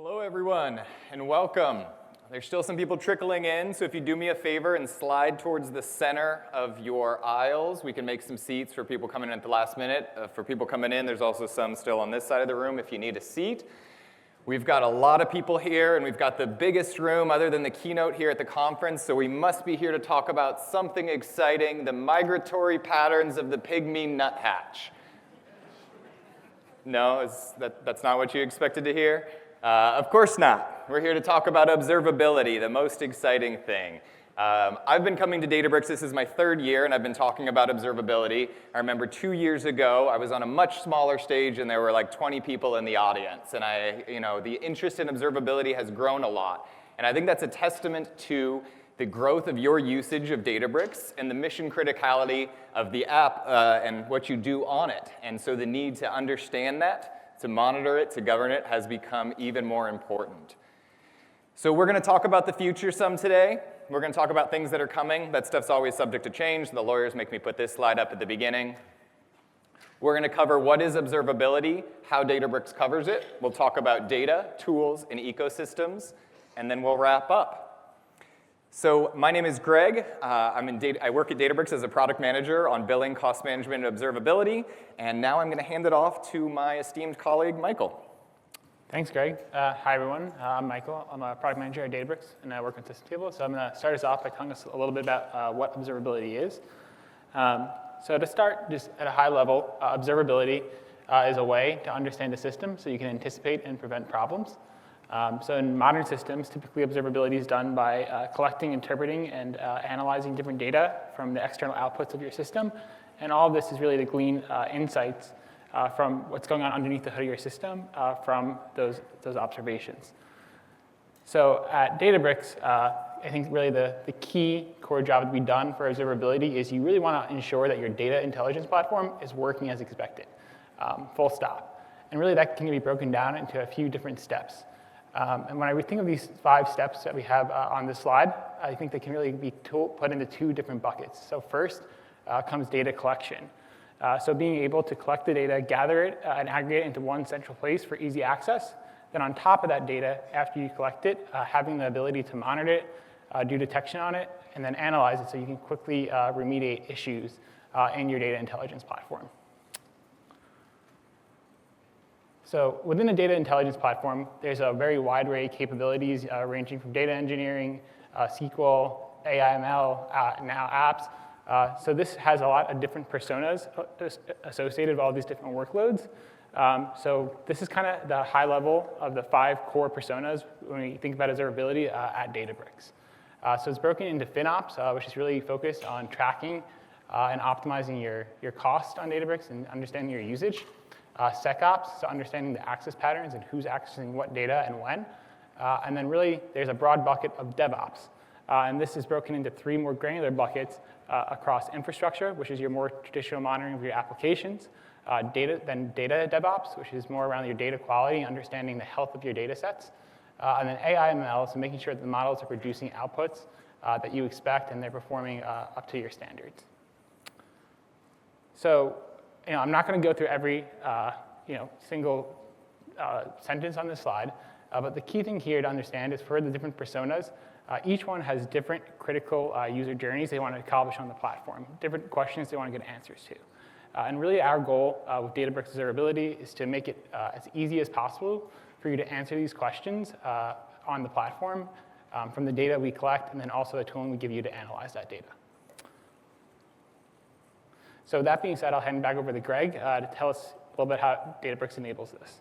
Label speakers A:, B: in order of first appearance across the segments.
A: Hello everyone, and welcome. There's still some people trickling in, so if you do me a favor and slide towards the center of your aisles, we can make some seats for people coming in at the last minute. For people coming in, there's also some still on this side of the room if you need a seat. We've got a lot of people here, and we've got the biggest room other than the keynote here at the conference, so we must be here to talk about something exciting, the migratory patterns of the pygmy nuthatch. No, that's not what you expected to hear? Of course not. We're here to talk about observability, the most exciting thing. I've been coming to Databricks, this is my third year, and I've been talking about observability. I remember 2 years ago, I was on a much smaller stage, and there were like 20 people in the audience. And the interest in observability has grown a lot. And I think that's a testament to the growth of your usage of Databricks and the mission criticality of the app and what you do on it. And so the need to understand that, to monitor it, to govern it, has become even more important. So we're going to talk about the future some today. We're going to talk about things that are coming. That stuff's always subject to change. The lawyers make me put this slide up at the beginning. We're going to cover what is observability, how Databricks covers it. We'll talk about data, tools, and ecosystems, and then we'll wrap up. So my name is Greg. I work at Databricks as a product manager on billing, cost management, and observability. And now I'm going to hand it off to my esteemed colleague, Michael.
B: Thanks, Greg. Hi, everyone. I'm Michael. I'm a product manager at Databricks, and I work on System Table. So I'm going to start us off by telling us a little bit about what observability is. So to start, just at a high level, observability is a way to understand a system so you can anticipate and prevent problems. So in modern systems, typically observability is done by collecting, interpreting, and analyzing different data from the external outputs of your system. And all of this is really to glean insights from what's going on underneath the hood of your system from those observations. So at Databricks, I think really the key core job to be done for observability is you really want to ensure that your data intelligence platform is working as expected, full stop. And really that can be broken down into a few different steps. And when I think of these 5 steps that we have on this slide, I think they can really be put into 2 different buckets. So first comes data collection. So being able to collect the data, gather it, and aggregate it into one central place for easy access. Then on top of that data, after you collect it, having the ability to monitor it, do detection on it, and then analyze it so you can quickly remediate issues in your data intelligence platform. So within a data intelligence platform, there's a very wide array of capabilities ranging from data engineering, SQL, AI/ML, now apps. So this has a lot of different personas associated with all these different workloads. So this is kind of the high level of the 5 core personas when we think about observability at Databricks. So it's broken into FinOps, which is really focused on tracking and optimizing your cost on Databricks and understanding your usage. SecOps, so understanding the access patterns and who's accessing what data and when. And then really, there's a broad bucket of DevOps. And this is broken into 3 more granular buckets across infrastructure, which is your more traditional monitoring of your applications. Data DevOps, which is more around your data quality, understanding the health of your data sets. And then AI/ML, so making sure that the models are producing outputs that you expect and they're performing up to your standards. So I'm not going to go through every single sentence on this slide, but the key thing here to understand is for the different personas, each one has different critical user journeys they want to accomplish on the platform, different questions they want to get answers to. And really our goal with Databricks Observability is to make it as easy as possible for you to answer these questions on the platform from the data we collect and then also the tooling we give you to analyze that data. So that being said, I'll hand it back over to Greg to tell us a little bit how Databricks enables this.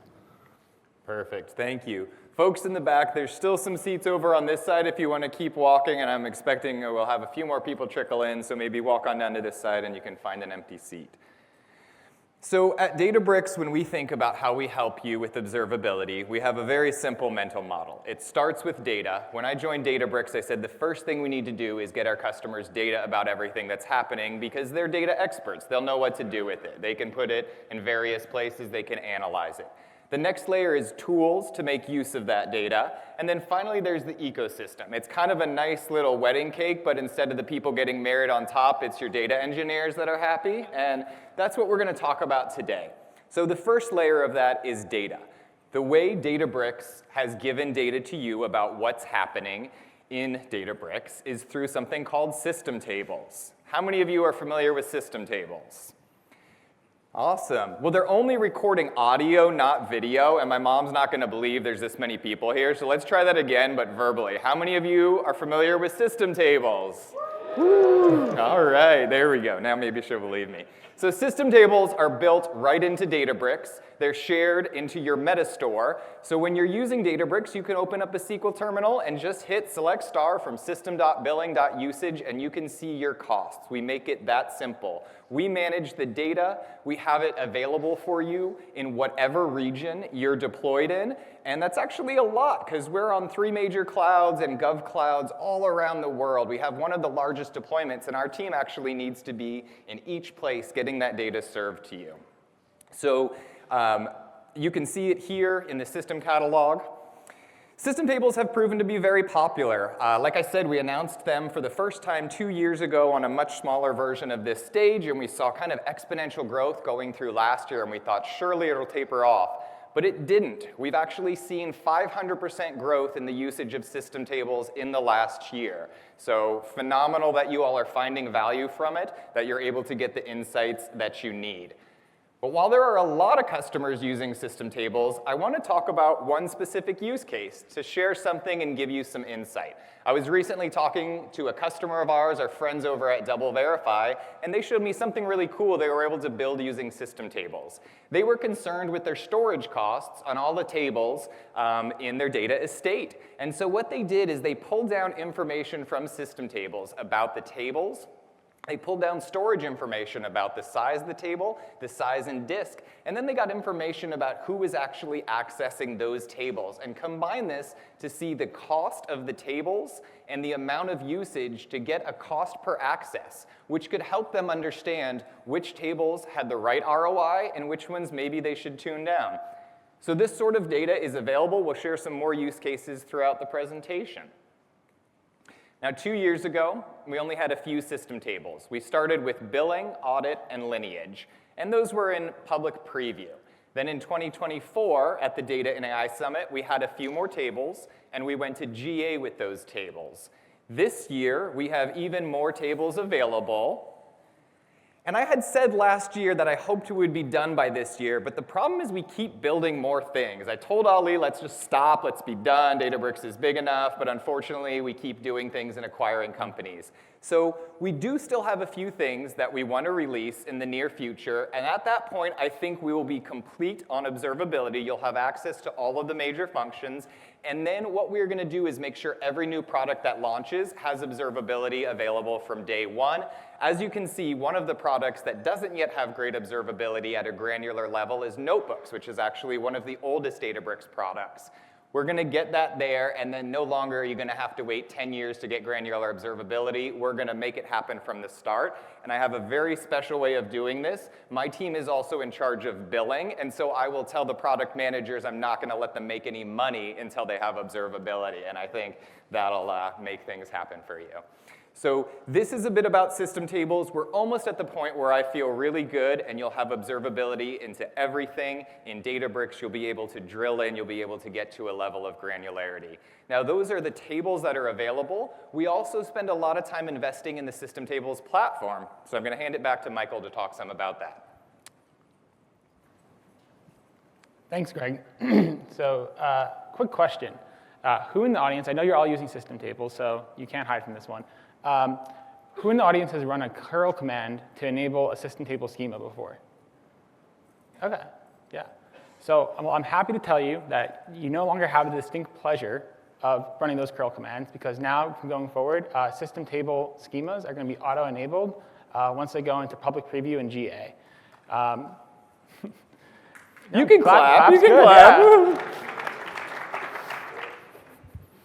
A: Perfect, thank you. Folks in the back, there's still some seats over on this side if you want to keep walking, and I'm expecting we'll have a few more people trickle in, so maybe walk on down to this side and you can find an empty seat. So at Databricks, when we think about how we help you with observability, we have a very simple mental model. It starts with data. When I joined Databricks, I said the first thing we need to do is get our customers data about everything that's happening because they're data experts. They'll know what to do with it. They can put it in various places. They can analyze it. The next layer is tools to make use of that data. And then finally, there's the ecosystem. It's kind of a nice little wedding cake, but instead of the people getting married on top, it's your data engineers that are happy. And that's what we're going to talk about today. So the first layer of that is data. The way Databricks has given data to you about what's happening in Databricks is through something called system tables. How many of you are familiar with system tables? Awesome. Well, they're only recording audio, not video, and my mom's not going to believe there's this many people here, so let's try that again, but verbally. How many of you are familiar with system tables? Woo. All right, there we go. Now maybe she'll believe me. So system tables are built right into Databricks. They're shared into your Metastore. So when you're using Databricks, you can open up a SQL terminal and just hit select star from system.billing.usage, and you can see your costs. We make it that simple. We manage the data. We have it available for you in whatever region you're deployed in. And that's actually a lot, because we're on 3 major clouds and gov clouds all around the world. We have one of the largest deployments, and our team actually needs to be in each place getting that data served to you. So you can see it here in the system catalog. System tables have proven to be very popular. Like I said, we announced them for the first time 2 years ago on a much smaller version of this stage, and we saw kind of exponential growth going through last year, and we thought surely it'll taper off. But it didn't. We've actually seen 500% growth in the usage of system tables in the last year. So phenomenal that you all are finding value from it, that you're able to get the insights that you need. But while there are a lot of customers using system tables, I want to talk about one specific use case to share something and give you some insight. I was recently talking to a customer of ours, our friends over at DoubleVerify, and they showed me something really cool they were able to build using system tables. They were concerned with their storage costs on all the tables in their data estate. And so what they did is they pulled down information from system tables about the tables. They pulled down storage information about the size of the table, the size and disk, and then they got information about who was actually accessing those tables, and combined this to see the cost of the tables and the amount of usage to get a cost per access, which could help them understand which tables had the right ROI and which ones maybe they should tune down. So this sort of data is available. We'll share some more use cases throughout the presentation. Now, 2 years ago, we only had a few system tables. We started with billing, audit, and lineage, and those were in public preview. Then in 2024, at the Data and AI Summit, we had a few more tables, and we went to GA with those tables. This year, we have even more tables available. And I had said last year that I hoped it would be done by this year, but the problem is we keep building more things. I told Ali, let's just stop, let's be done, Databricks is big enough, but unfortunately we keep doing things and acquiring companies. So we do still have a few things that we want to release in the near future, and at that point I think we will be complete on observability. You'll have access to all of the major functions, and then what we're going to do is make sure every new product that launches has observability available from day one. As you can see, one of the products that doesn't yet have great observability at a granular level is Notebooks, which is actually one of the oldest Databricks products. We're going to get that there, and then no longer are you going to have to wait 10 years to get granular observability. We're going to make it happen from the start, and I have a very special way of doing this. My team is also in charge of billing, and so I will tell the product managers I'm not going to let them make any money until they have observability, and I think that'll make things happen for you. So this is a bit about system tables. We're almost at the point where I feel really good, and you'll have observability into everything. In Databricks, you'll be able to drill in. You'll be able to get to a level of granularity. Now, those are the tables that are available. We also spend a lot of time investing in the system tables platform. So I'm going to hand it back to Michael to talk some about that.
B: Thanks, Greg. So quick question. Who in the audience, I know you're all using system tables, so you can't hide from this one. Who in the audience has run a curl command to enable a system table schema before? Okay, yeah. So well, I'm happy to tell you that you no longer have the distinct pleasure of running those curl commands, because now, from going forward, system table schemas are going to be auto-enabled once they go into public preview and GA.
A: You can clap. You can clap.
B: Yeah.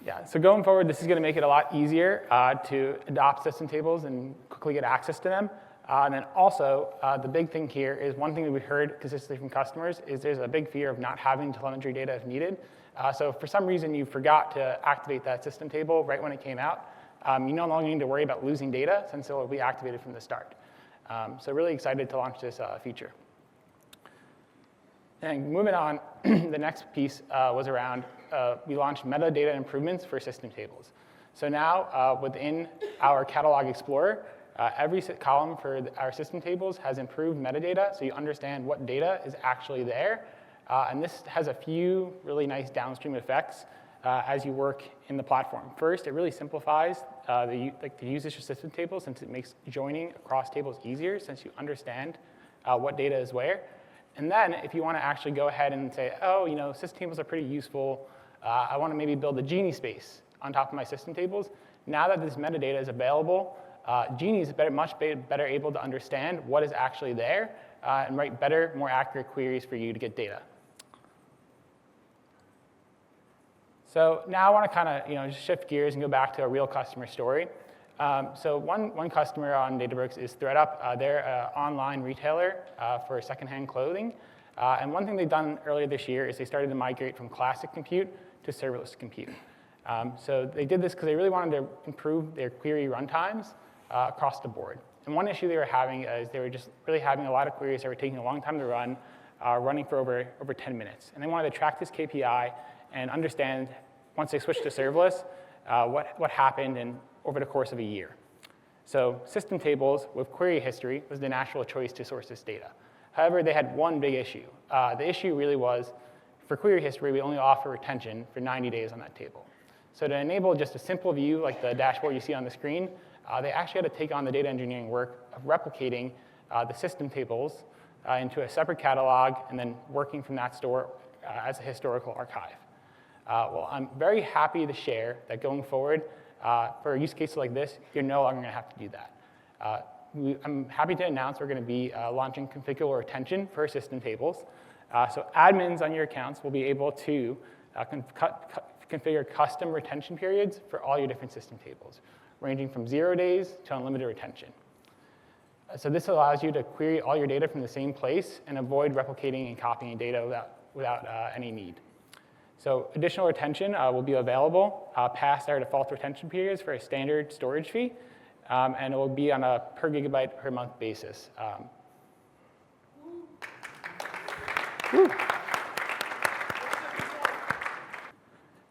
B: Yeah, so going forward, this is going to make it a lot easier to adopt system tables and quickly get access to them. And then also, the big thing here is one thing that we heard consistently from customers is there's a big fear of not having telemetry data if needed. So if for some reason you forgot to activate that system table right when it came out, you no longer need to worry about losing data since it will be activated from the start. So really excited to launch this feature. And moving on, the next piece was around, we launched metadata improvements for system tables. So now within our Catalog Explorer, every column for our system tables has improved metadata, so you understand what data is actually there. And this has a few really nice downstream effects as you work in the platform. First, it really simplifies the usage of system tables, since it makes joining across tables easier, since you understand what data is where. And then if you want to actually go ahead and say, oh, system tables are pretty useful, I want to maybe build a Genie space on top of my system tables. Now that this metadata is available, Genie is much better able to understand what is actually there and write better, more accurate queries for you to get data. So now I want to kind of just shift gears and go back to a real customer story. So one customer on Databricks is ThreadUp. They're an online retailer for secondhand clothing. And one thing they've done earlier this year is they started to migrate from classic compute to serverless compute. So they did this because they really wanted to improve their query runtimes across the board. And one issue they were having is they were just really having a lot of queries that were taking a long time to run, running for over 10 minutes. And they wanted to track this KPI and understand, once they switched to serverless, what happened over the course of a year. So system tables with query history was the natural choice to source this data. However, they had one big issue. The issue really was, for query history, we only offer retention for 90 days on that table. So to enable just a simple view like the dashboard you see on the screen, they actually had to take on the data engineering work of replicating the system tables into a separate catalog and then working from that store as a historical archive. Well, I'm very happy to share that going forward, for use cases like this, you're no longer going to have to do that. I'm happy to announce we're going to be launching configurable retention for system tables. So admins on your accounts will be able to configure custom retention periods for all your different system tables, ranging from 0 days to unlimited retention. So this allows you to query all your data from the same place and avoid replicating and copying data without any need. So additional retention will be available past our default retention periods for a standard storage fee, and it will be on a per gigabyte per month basis.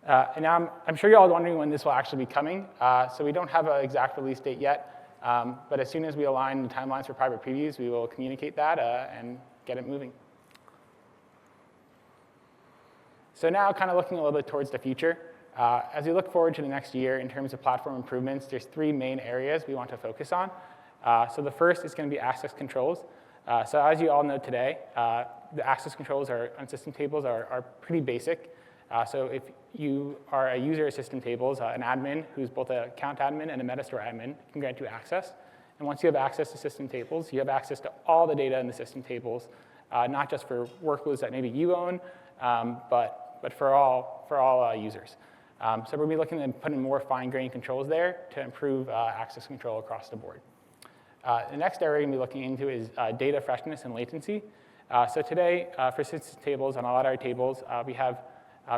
B: And now I'm sure you're all wondering when this will actually be coming. So we don't have an exact release date yet, but as soon as we align the timelines for private previews, we will communicate that and get it moving. So now kind of looking a little bit towards the future. As we look forward to the next year in terms of platform improvements, there's 3 main areas we want to focus on. So the first is going to be access controls. So as you all know today, the access controls on system tables are pretty basic. So if you are a user of system tables, an admin who's both an account admin and a metastore admin can grant you access. And once you have access to system tables, you have access to all the data in the system tables, not just for workloads that maybe you own, but for all users. So we'll be looking at putting more fine-grained controls there to improve access control across the board. The next area we're going to be looking into is data freshness and latency. So today, for system tables, on a lot of our tables, we have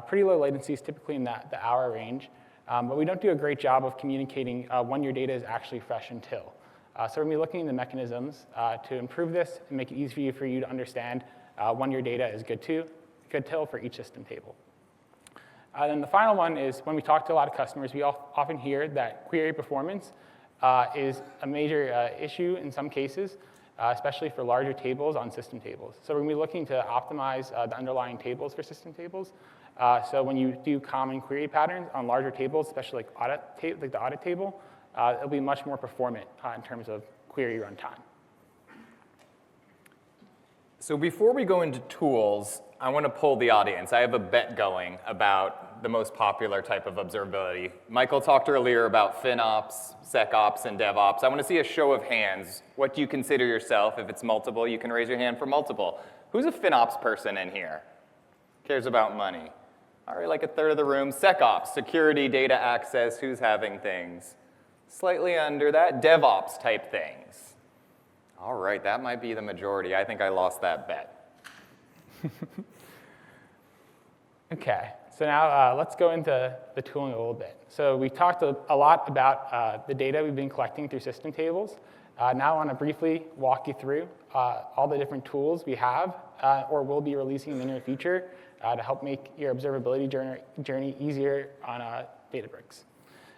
B: pretty low latencies, typically in the hour range. But we don't do a great job of communicating when your data is actually fresh until. So we're going to be looking into mechanisms to improve this and make it easy for you to understand when your data is good till for each system table. Then the final one is when we talk to a lot of customers, we often hear that query performance is a major issue in some cases, especially for larger tables on system tables. So we're going to be looking to optimize the underlying tables for system tables. So when you do common query patterns on larger tables, especially like the audit table, it'll be much more performant in terms of query runtime.
A: So before we go into tools, I want to poll the audience. I have a bet going about the most popular type of observability. Michael talked earlier about FinOps, SecOps, and DevOps. I want to see a show of hands. What do you consider yourself? If it's multiple, you can raise your hand for multiple. Who's a FinOps person in here? Cares about money? All right, like a third of the room. SecOps, security, data access, who's having things? Slightly under that, DevOps type things. All right, that might be the majority. I think I lost that bet.
B: OK, so now let's go into the tooling a little bit. So we talked a lot about the data we've been collecting through system tables. Now I want to briefly walk you through all the different tools we have or will be releasing in the near future to help make your observability journey easier on Databricks.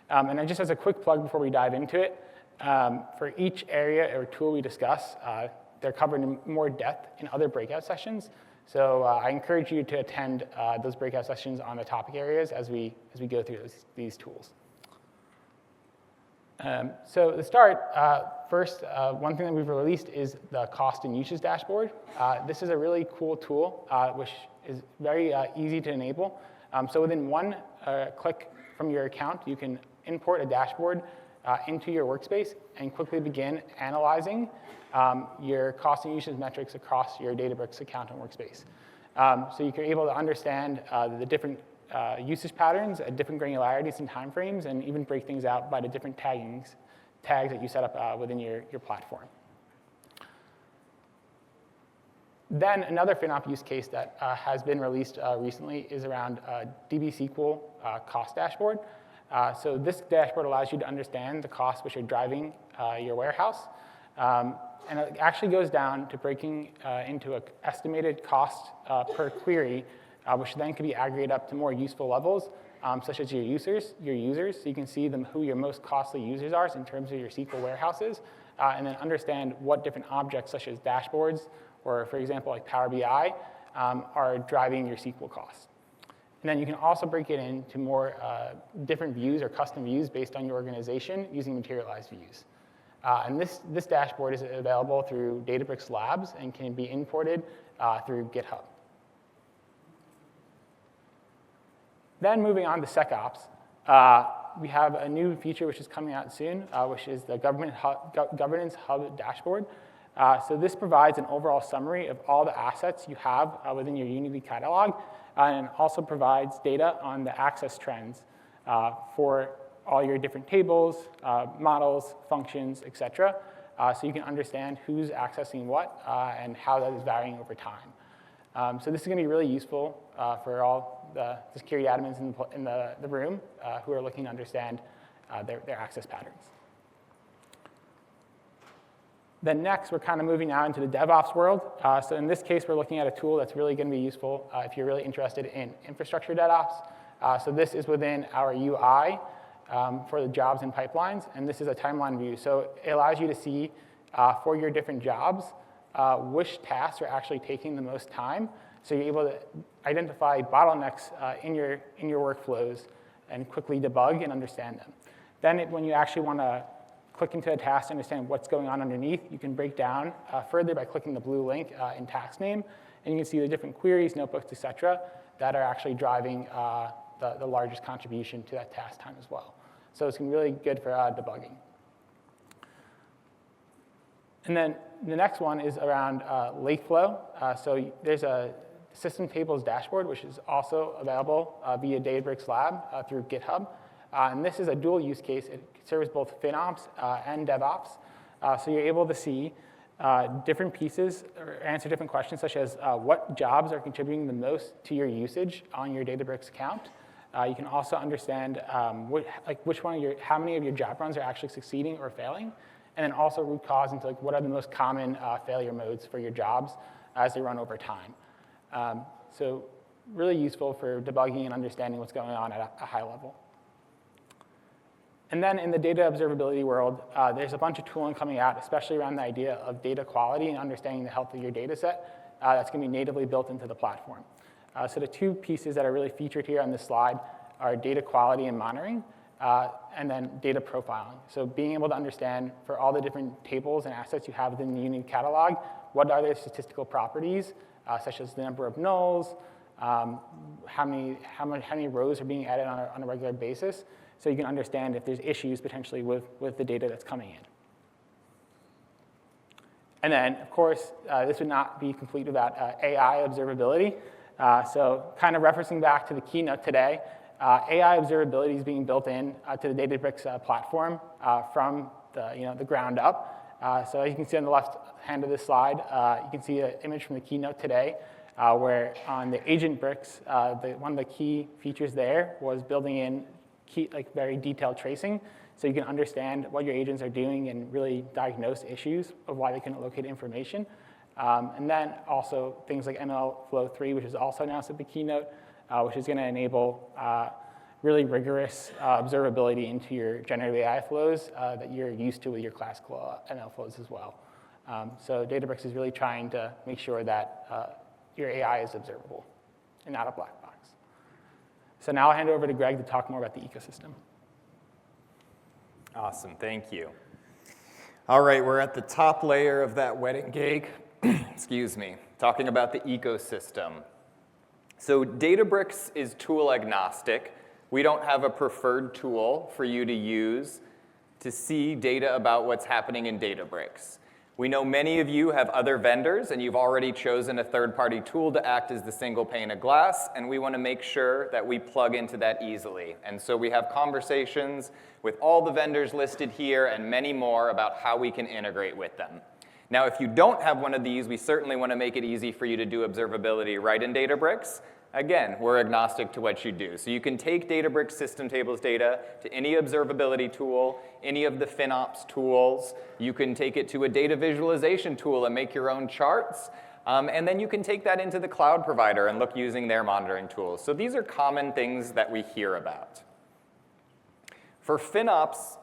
B: And then just as a quick plug before we dive into it, for each area or tool we discuss, they're covered in more depth in other breakout sessions. So I encourage you to attend those breakout sessions on the topic areas as we go through these tools. So to start, first, one thing that we've released is the cost and usage dashboard. This is a really cool tool, which is very easy to enable. So within one click from your account, you can import a dashboard into your workspace and quickly begin analyzing your cost and usage metrics across your Databricks account and workspace. So you're able to understand the different usage patterns at different granularities and timeframes, and even break things out by the different tags that you set up within your platform. Then another FinOps use case that has been released recently is around DB SQL cost dashboard. So this dashboard allows you to understand the costs which are driving your warehouse. And it actually goes down to breaking into an estimated cost per query, which then can be aggregated up to more useful levels, such as your users. So you can see who your most costly users are in terms of your SQL warehouses, and then understand what different objects, such as dashboards, or for example, like Power BI, are driving your SQL costs. And then you can also break it into more different views or custom views based on your organization using materialized views. And this dashboard is available through Databricks Labs and can be imported through GitHub. Then moving on to SecOps, we have a new feature which is coming out soon, which is the Governance Hub dashboard. So this provides an overall summary of all the assets you have within your Unity catalog, and also provides data on the access trends for all your different tables, models, functions, et cetera, so you can understand who's accessing what and how that is varying over time. So this is going to be really useful for all the security admins in the room who are looking to understand their access patterns. Then next, we're kind of moving now into the DevOps world. So in this case, we're looking at a tool that's really going to be useful if you're really interested in infrastructure DevOps. So this is within our UI for the jobs and pipelines, and this is a timeline view. So it allows you to see for your different jobs which tasks are actually taking the most time. So you're able to identify bottlenecks in your workflows and quickly debug and understand them. Then when you actually want to click into a task to understand what's going on underneath, you can break down further by clicking the blue link in task name, and you can see the different queries, notebooks, et cetera, that are actually driving the largest contribution to that task time as well. So it's really good for debugging. And then the next one is around Lakeflow. So there's a system tables dashboard, which is also available via Databricks Lab through GitHub. And this is a dual use case. It serves both FinOps and DevOps. So you're able to see different pieces or answer different questions, such as what jobs are contributing the most to your usage on your Databricks account. You can also understand how many of your job runs are actually succeeding or failing, and then also root cause into what are the most common failure modes for your jobs as they run over time. So really useful for debugging and understanding what's going on at a high level. And then in the data observability world, there's a bunch of tooling coming out, especially around the idea of data quality and understanding the health of your data set that's going to be natively built into the platform. So the two pieces that are really featured here on this slide are data quality and monitoring, and then data profiling. So being able to understand for all the different tables and assets you have within the Unity catalog, what are their statistical properties, such as the number of nulls, how many rows are being added on a regular basis, so you can understand if there's issues potentially with the data that's coming in. And then, of course, this would not be complete without AI observability. So kind of referencing back to the keynote today, AI observability is being built in to the Databricks platform from the ground up. So as you can see on the left hand of this slide, you can see an image from the keynote today where on the agent bricks, one of the key features there was building in very detailed tracing so you can understand what your agents are doing and really diagnose issues of why they couldn't locate information. And then also things like ML Flow 3, which is also announced at the keynote, which is going to enable really rigorous observability into your generative AI flows that you're used to with your classical ML flows as well. So Databricks is really trying to make sure that your AI is observable and not a black box. So now I'll hand over to Greg to talk more about the ecosystem.
A: Awesome, thank you. All right, we're at the top layer of that wedding cake, excuse me, talking about the ecosystem. So Databricks is tool agnostic. We don't have a preferred tool for you to use to see data about what's happening in Databricks. We know many of you have other vendors, and you've already chosen a third-party tool to act as the single pane of glass, and we want to make sure that we plug into that easily. And so we have conversations with all the vendors listed here and many more about how we can integrate with them. Now, if you don't have one of these, we certainly want to make it easy for you to do observability right in Databricks. Again, we're agnostic to what you do. So you can take Databricks system tables data to any observability tool, any of the FinOps tools. You can take it to a data visualization tool and make your own charts. And then you can take that into the cloud provider and look using their monitoring tools. So these are common things that we hear about. For FinOps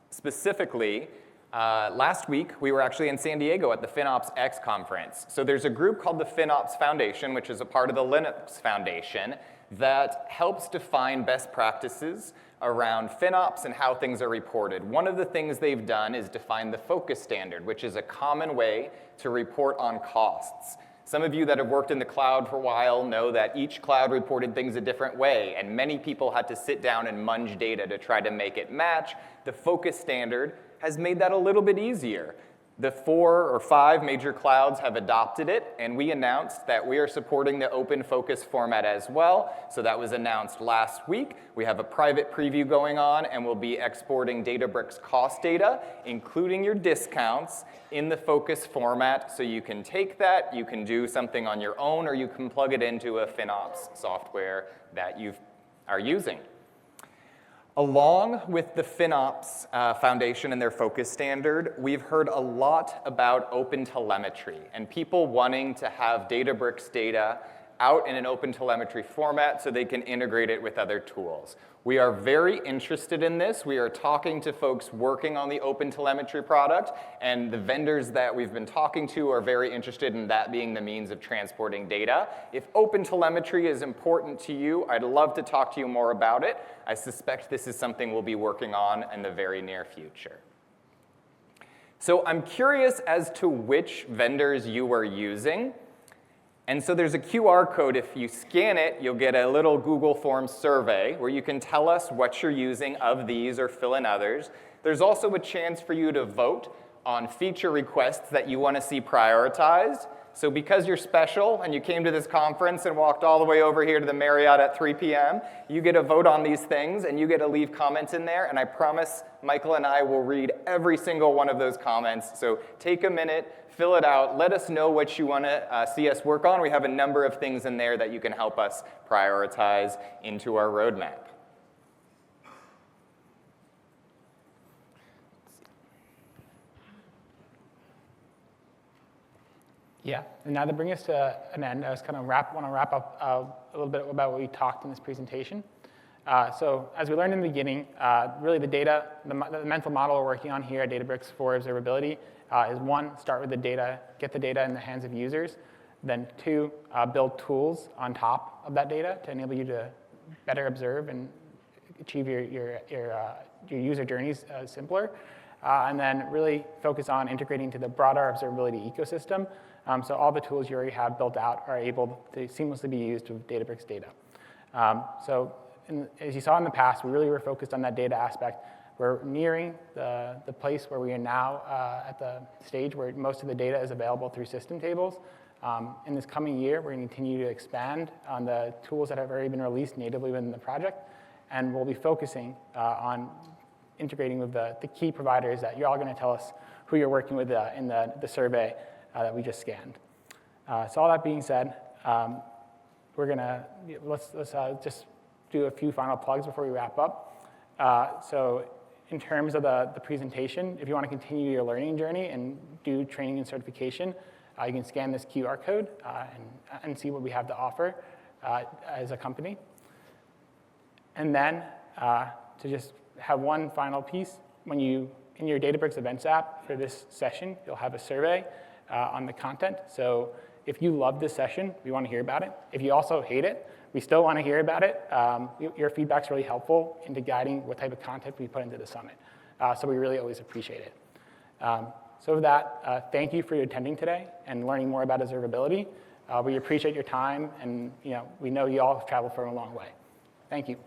A: specifically, last week, we were actually in San Diego at the FinOps X conference. So there's a group called the FinOps Foundation, which is a part of the Linux Foundation, that helps define best practices around FinOps and how things are reported. One of the things they've done is define the focus standard, which is a common way to report on costs. Some of you that have worked in the cloud for a while know that each cloud reported things a different way, and many people had to sit down and munge data to try to make it match. The focus standard has made that a little bit easier. The 4 or 5 major clouds have adopted it, and we announced that we are supporting the open focus format as well. So that was announced last week. We have a private preview going on, and we'll be exporting Databricks cost data, including your discounts, in the focus format. So you can take that, you can do something on your own, or you can plug it into a FinOps software that you are using. Along with the FinOps Foundation and their focus standard, we've heard a lot about open telemetry and people wanting to have Databricks data out in an open telemetry format so they can integrate it with other tools. We are very interested in this. We are talking to folks working on the open telemetry product, and the vendors that we've been talking to are very interested in that being the means of transporting data. If open telemetry is important to you, I'd love to talk to you more about it. I suspect this is something we'll be working on in the very near future. So I'm curious as to which vendors you are using. And so there's a QR code. If you scan it, you'll get a little Google Forms survey where you can tell us what you're using of these or fill in others. There's also a chance for you to vote on feature requests that you want to see prioritized. So because you're special and you came to this conference and walked all the way over here to the Marriott at 3 p.m., you get to vote on these things and you get to leave comments in there. And I promise Michael and I will read every single one of those comments. So take a minute, fill it out, let us know what you want to see us work on. We have a number of things in there that you can help us prioritize into our roadmap.
B: Yeah, and now to bring us to an end, I was kind of want to wrap up a little bit about what we talked in this presentation. So as we learned in the beginning, really the data, the mental model we're working on here at Databricks for observability is 1, start with the data, get the data in the hands of users. Then 2, build tools on top of that data to enable you to better observe and achieve your user journeys simpler. And then really focus on integrating to the broader observability ecosystem. So all the tools you already have built out are able to seamlessly be used with Databricks data. As you saw in the past, we really were focused on that data aspect. We're nearing the place where we are now at the stage where most of the data is available through system tables. In this coming year, we're going to continue to expand on the tools that have already been released natively within the project. And we'll be focusing on integrating with the key providers that you're all going to tell us who you're working with in the survey that we just scanned. So all that being said, we're gonna let's just do a few final plugs before we wrap up. So in terms of the presentation, if you want to continue your learning journey and do training and certification, you can scan this QR code and see what we have to offer as a company. And then to just have one final piece, when you, in your Databricks events app for this session, you'll have a survey on the content. So if you love this session, we want to hear about it. If you also hate it, we still want to hear about it. Your feedback's really helpful into guiding what type of content we put into the summit. So we really always appreciate it. So with that, thank you for attending today and learning more about observability. We appreciate your time, and we know you all have traveled for a long way. Thank you.